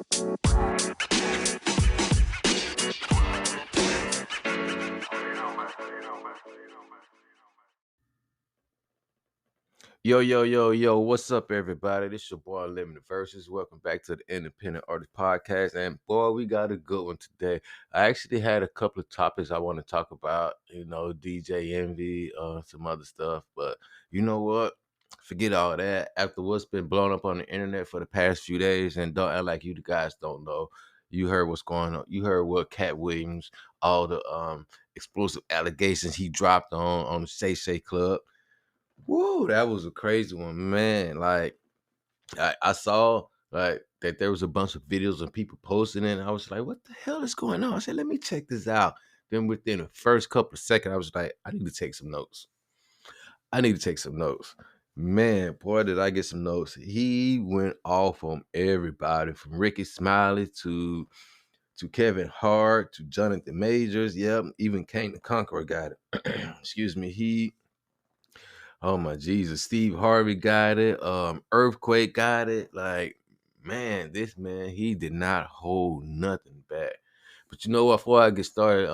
Yo, yo, yo, yo, what's up, everybody? This your boy Limited Verses. Welcome back to the Independent Artist Podcast. And boy, we got a good one today. I actually had a couple of topics I want to talk about, DJ Envy, some other stuff. But you know what? Forget all that. After what's been blown up on the internet for the past few days, and don't act like you guys don't know. You heard what's going on. You heard what Katt Williams, all the explosive allegations he dropped on the Shay Shay Club. Woo, that was a crazy one, man. Like I saw like that there was a bunch of videos of people posting it, and I was like, what the hell is going on? I said, let me check this out. Then within the first couple of seconds, I was like, I need to take some notes. I need to take some notes. Man, boy, did I get some notes. He went off on everybody from Ricky Smiley to Kevin Hart to Jonathan Majors. Yep, even Kane the Conqueror got it. Excuse me. Oh my Jesus, Steve Harvey got it. Earthquake got it. Like, man, this man, he did not hold nothing back. But you know what? Before I get started,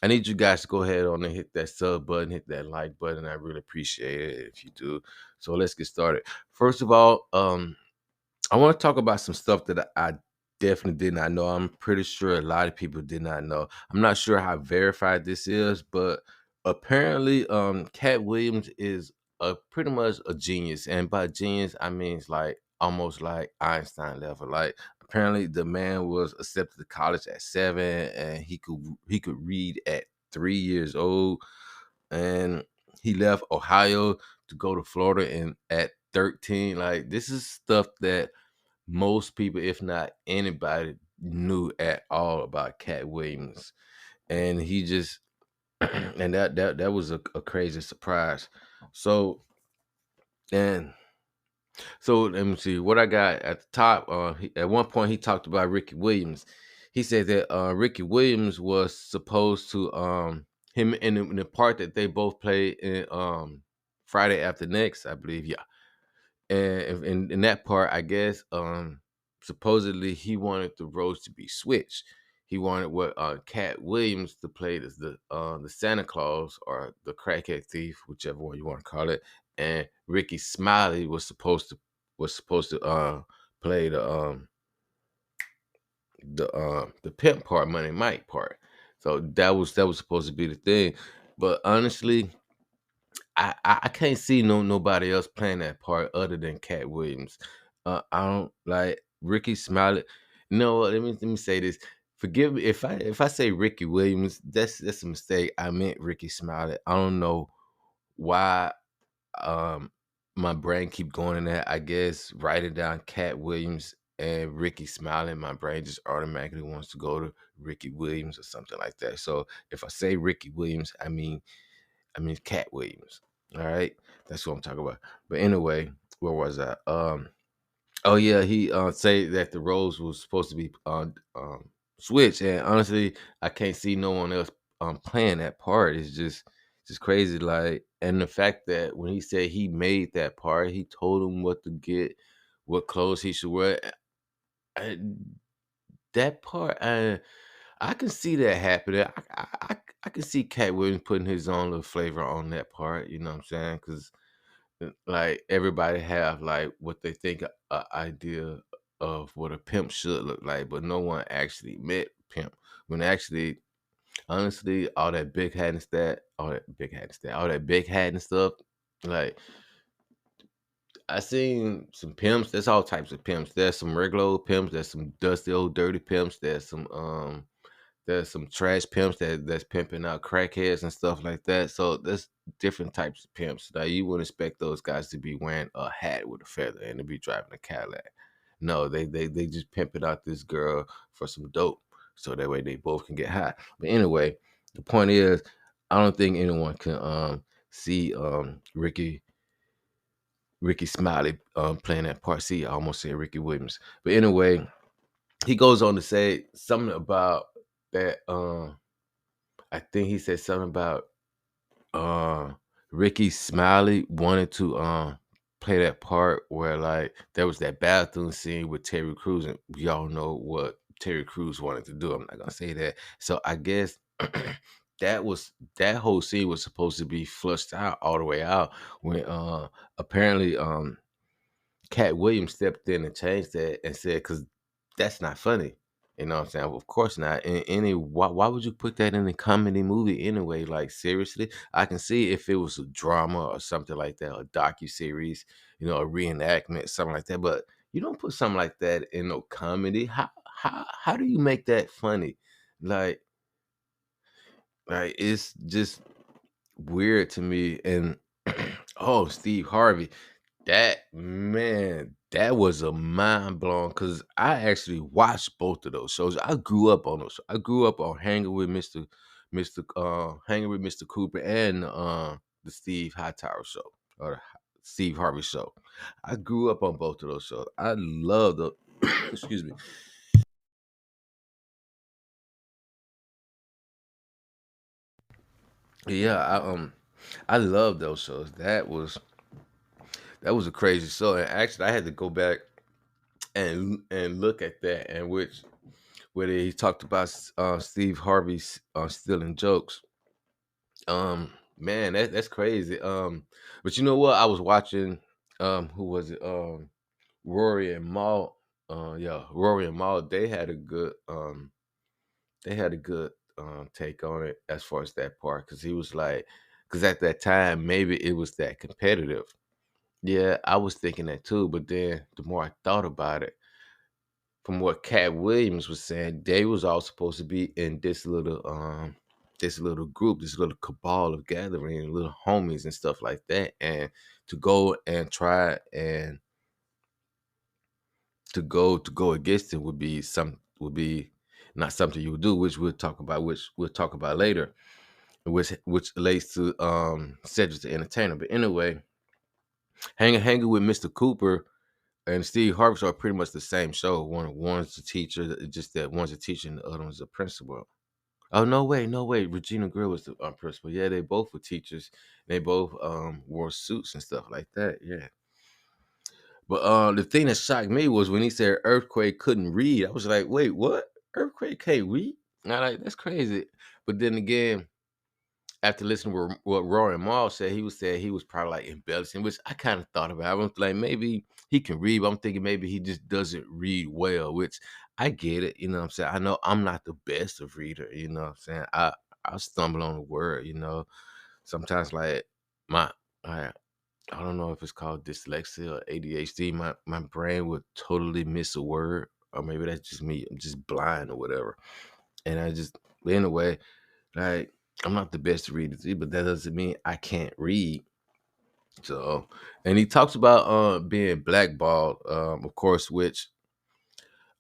I need you guys to go ahead on and hit that sub button, hit that like button. I really appreciate it if you do. So let's get started. First of all, I want to talk about some stuff that I definitely did not know. I'm pretty sure a lot of people did not know. I'm not sure how verified this is, but apparently, Katt Williams is a pretty much a genius, and by genius I mean it's like almost like Einstein level. Like apparently, the man was accepted to college at 7, and he could read at 3 years old, and he left Ohio to go to Florida and at 13. Like this is stuff that most people, if not anybody, knew at all about Katt Williams, and he just and that was a crazy surprise. So and so let me see what I got at the top. At one point, he talked about Ricky Williams. He said that Ricky Williams was supposed to him in the part that they both played in Friday After Next, I believe. Yeah, and in that part, I guess, supposedly he wanted the roles to be switched. He wanted what Katt Williams to play as the Santa Claus or the crackhead thief, whichever one you want to call it, and Ricky Smiley was supposed to play the pimp part, Money Mike part. So that was supposed to be the thing, but honestly, I can't see nobody else playing that part other than Katt Williams. I don't like Ricky Smiley. No, let me say this. Forgive me if I say Ricky Williams. That's a mistake. I meant Ricky Smiley. I don't know why um my brain keep going in that. I guess writing down Katt Williams and Ricky Smiley, my brain just automatically wants to go to Ricky Williams or something like that. So if I say Ricky Williams, I mean Katt Williams. All right, that's what I'm talking about. But anyway, where was I? Oh yeah, he say that the roles was supposed to be switched, and honestly, I can't see no one else playing that part. It's just crazy. Like, and the fact that when he said he made that part, he told him what to get, what clothes he should wear. I, that part, I can see that happening. I can see Cat Williams putting his own little flavor on that part. You know what I'm saying? Because like everybody have like what they think a idea of what a pimp should look like, but no one actually met pimp. When actually, honestly, all that big hat and stat, all that big hat and stat, all that big hat and stuff, like I seen some pimps. There's all types of pimps. There's some regular old pimps. There's some dusty old dirty pimps. There's some trash pimps that's pimping out crackheads and stuff like that. So there's different types of pimps. Now you wouldn't expect those guys to be wearing a hat with a feather and to be driving a Cadillac. No, they just pimping out this girl for some dope, so that way they both can get high. But anyway, the point is, I don't think anyone can see Ricky Smiley playing that part. See, I almost said Ricky Williams. But anyway, he goes on to say something about that. I think he said something about uh Ricky Smiley wanted to play that part where like there was that bathroom scene with Terry Crews, and we all know what Terry Crews wanted to do. I'm not gonna say that. So I guess that whole scene was supposed to be flushed out all the way out when apparently Katt Williams stepped in and changed that and said, because that's not funny. You know what I'm saying? Of course not. In any why would you put that in a comedy movie anyway? Like seriously, I can see if it was a drama or something like that, a docu series, a reenactment, something like that. But you don't put something like that in no comedy. How do you make that funny? Like it's just weird to me. And oh, Steve Harvey. That man, that was a mind blown because I actually watched both of those shows. I grew up on those. I grew up on hanging with Mr. Cooper and the Steve Hightower show or the Steve Harvey show. I grew up on both of those shows. I love the excuse me. Yeah, I love those shows. That was a crazy show. And actually I had to go back and look at that and which where he talked about Steve Harvey's stealing jokes. Man, that's crazy. But you know what? I was watching. Who was it? Rory and Maul. Yeah, Rory and Maul. They had a good take on it as far as that part because he was like, because at that time maybe it was that competitive. Yeah, I was thinking that too. But then the more I thought about it, from what Katt Williams was saying, they was all supposed to be in this little group, this little cabal of gathering, little homies and stuff like that. And to go and try and to go against it would be not something you would do, which we'll talk about later, which relates to Cedric the Entertainer. But anyway, hanging with Mr. Cooper and Steve Harvey are pretty much the same show. One's the teacher, just that one's a teacher and the other one's a principal. Oh no way, no way. Regina Grill was the principal. Yeah, they both were teachers. They both wore suits and stuff like that. Yeah. But the thing that shocked me was when he said Earthquake couldn't read. I was like, wait, what? Earthquake can't read? And I like that's crazy. But then again, after listening to what Rory Maul said, he was probably like embellishing, which I kind of thought about. I was like, maybe he can read, but I'm thinking maybe he just doesn't read well, which I get it. You know what I'm saying? I know I'm not the best of reader. You know what I'm saying? I stumble on a word. Sometimes like my I I don't know if it's called dyslexia or ADHD. My brain would totally miss a word, or maybe that's just me. I'm just blind or whatever. And I just anyway. Like, I'm not the best reader, but that doesn't mean I can't read. So, and he talks about being blackballed, of course, which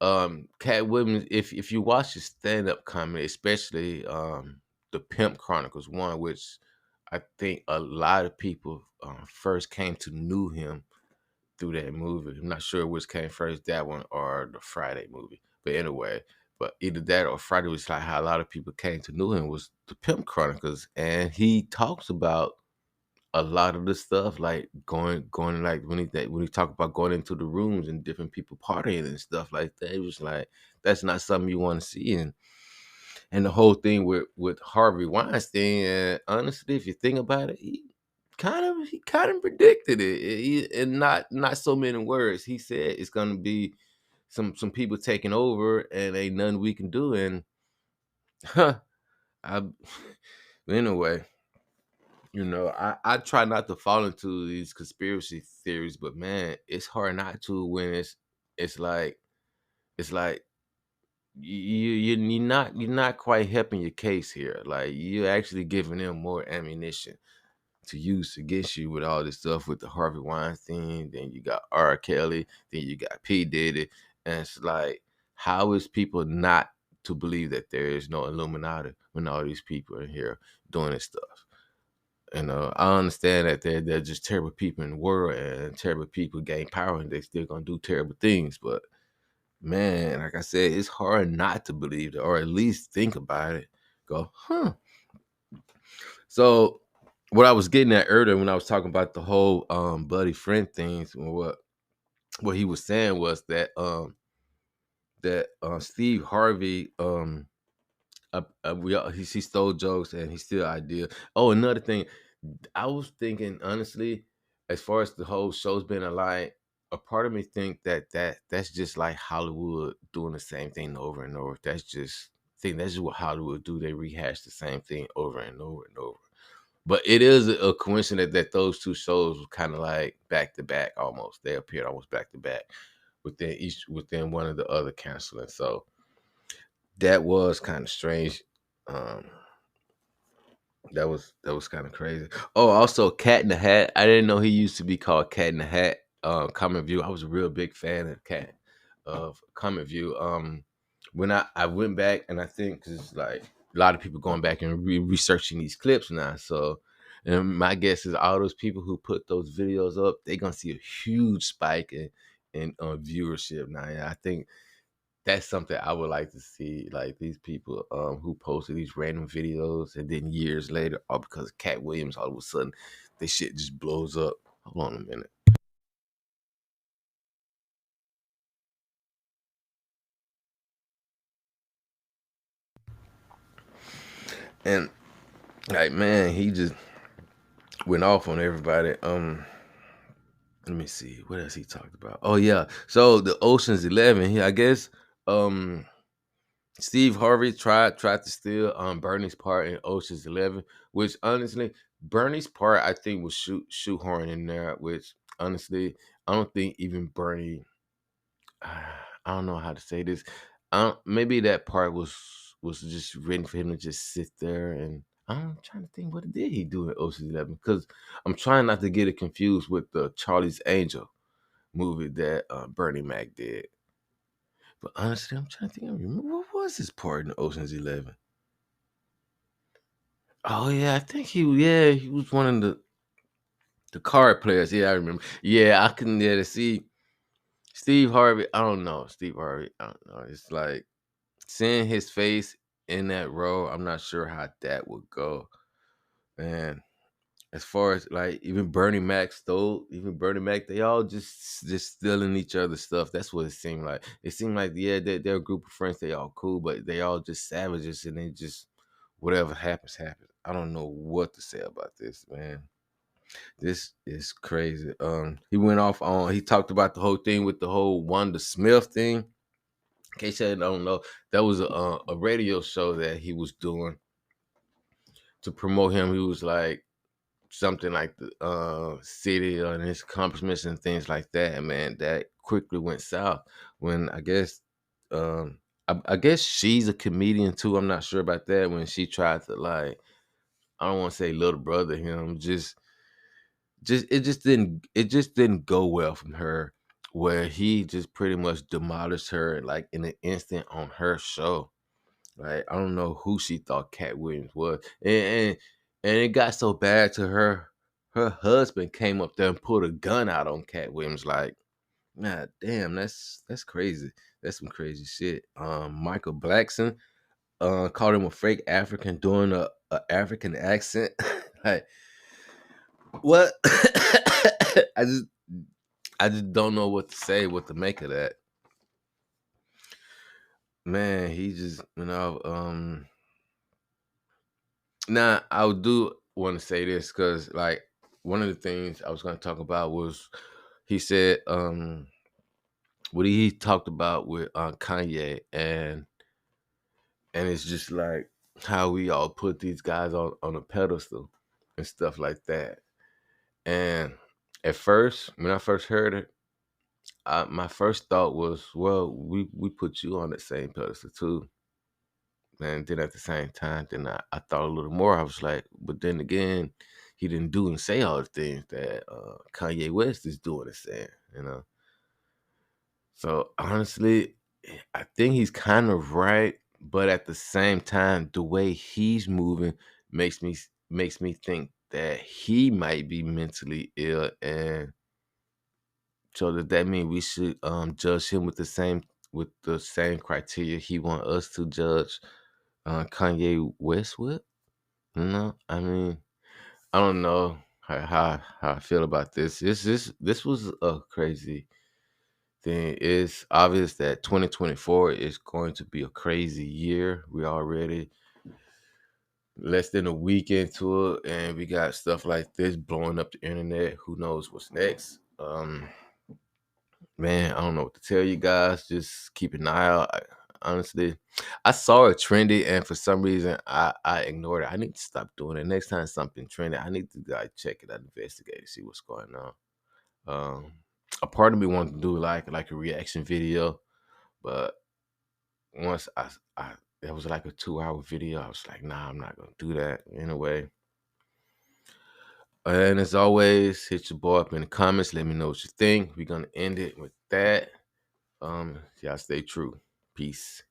Cat Williams, if you watch his stand up comedy, especially the Pimp Chronicles one, which I think a lot of people first came to knew him through that movie. I'm not sure which came first, that one or the Friday movie. But anyway, but either that or Friday was like how a lot of people came to know him was the Pimp Chronicles, and he talks about a lot of the stuff like going like when he talked about going into the rooms and different people partying and stuff like that. It was like that's not something you want to see, and the whole thing with Harvey Weinstein. And honestly, if you think about it, he kind of predicted it. And not so many words. He said it's gonna be some people taking over, and ain't nothing we can do. And I anyway, I try not to fall into these conspiracy theories, but man, it's hard not to when it's like it's like you're not quite helping your case here. Like you're actually giving them more ammunition to use against you with all this stuff with the Harvey Weinstein. Then you got R. Kelly. Then you got P. Diddy, and it's like, how is people not to believe that there is no Illuminati when all these people are here doing this stuff? I understand that they're just terrible people in the world, and terrible people gain power, and they still gonna do terrible things. But man, like I said, it's hard not to believe it, or at least think about it. Go, huh? So what I was getting at earlier when I was talking about the whole buddy friend things, what he was saying was that Steve Harvey he stole jokes and he still idea. Oh, another thing, I was thinking honestly, as far as the whole show's been aligned, a part of me think that's just like Hollywood doing the same thing over and over. That's just what Hollywood do. They rehash the same thing over and over and over. But it is a coincidence that those two shows were kind of like back to back almost. They appeared almost back to back within one of the other canceling. So that was kind of strange. Um, that was kind of crazy. Oh, also Cat in the Hat. I didn't know he used to be called Cat in the Hat. Comic View. I was a real big fan of Comic View. When I went back and I think because like a lot of people going back and researching these clips now. So, and my guess is all those people who put those videos up, they're gonna see a huge spike in viewership now. And I think that's something I would like to see, like these people who posted these random videos and then years later, all because of Cat Williams, all of a sudden, this shit just blows up. Hold on a minute. And like man, he just went off on everybody. Let me see what else he talked about. Oh yeah, so the Ocean's 11. I guess um Steve Harvey tried to steal Bernie's part in Ocean's 11, which honestly, Bernie's part I think was shoehorn in there. Which honestly, I don't think even Bernie. I don't know how to say this. Maybe that part was just written for him to just sit there and. I'm trying to think what did he do in Ocean's 11 because I'm trying not to get it confused with the Charlie's Angel movie that Bernie Mac did. But honestly, I'm trying to think. I remember what was his part in Ocean's 11. Oh yeah, I think he was one of the card players. Yeah, I remember. Yeah, I couldn't to see Steve Harvey. I don't know Steve Harvey. I don't know. It's like seeing his face in that role. I'm not sure how that would go. And as far as like even Bernie Mac, they all just stealing each other's stuff. That's what it seemed like. It seemed like yeah, they're a group of friends. They all cool, but they all just savages, and they just whatever happens, happens. I don't know what to say about this, man. This is crazy. He went off on. He talked about the whole thing with the whole Wanda Smith thing. In case you don't know, that was a radio show that he was doing to promote him. He was like something like the city and his accomplishments and things like that. Man, that quickly went south when um I guess she's a comedian too. I'm not sure about that. When she tried to like, I don't want to say little brother him, just it just didn't go well from her where he just pretty much demolished her like in an instant on her show. Like I don't know who she thought Cat Williams was. And it got so bad to her husband came up there and pulled a gun out on Cat Williams. Like, nah, damn, that's crazy. That's some crazy shit. Michael Blackson called him a fake African doing a African accent. Like what? I just I just don't know what to say, what to make of that. Man, he just, now I do want to say this because like one of the things I was gonna talk about was he said what he talked about with Kanye and it's just like how we all put these guys on a pedestal and stuff like that. And at first, when I first heard it, my first thought was, well, we put you on the same pedestal too. And then at the same time, then I thought a little more. I was like, but then again, he didn't do and say all the things that Kanye West is doing and saying. So honestly, I think he's kind of right, but at the same time, the way he's moving makes me think that he might be mentally ill, and so does that mean we should judge him with the same criteria he want us to judge Kanye West with? I mean, I don't know how I feel about this. This was a crazy thing. It's obvious that 2024 is going to be a crazy year. We already less than a week into it, and we got stuff like this blowing up the internet. Who knows what's next? Man, I don't know what to tell you guys. Just keep an eye out. Honestly, I saw it trendy, and for some reason, I ignored it. I need to stop doing it. Next time something trendy, I need to like check it out, investigate, see what's going on. Um, a part of me wanted to do like a reaction video, but once I it was like a 2 hour video, I was like, nah, I'm not gonna do that anyway. And as always, hit your boy up in the comments. Let me know what you think. We're gonna end it with that. Y'all stay true. Peace.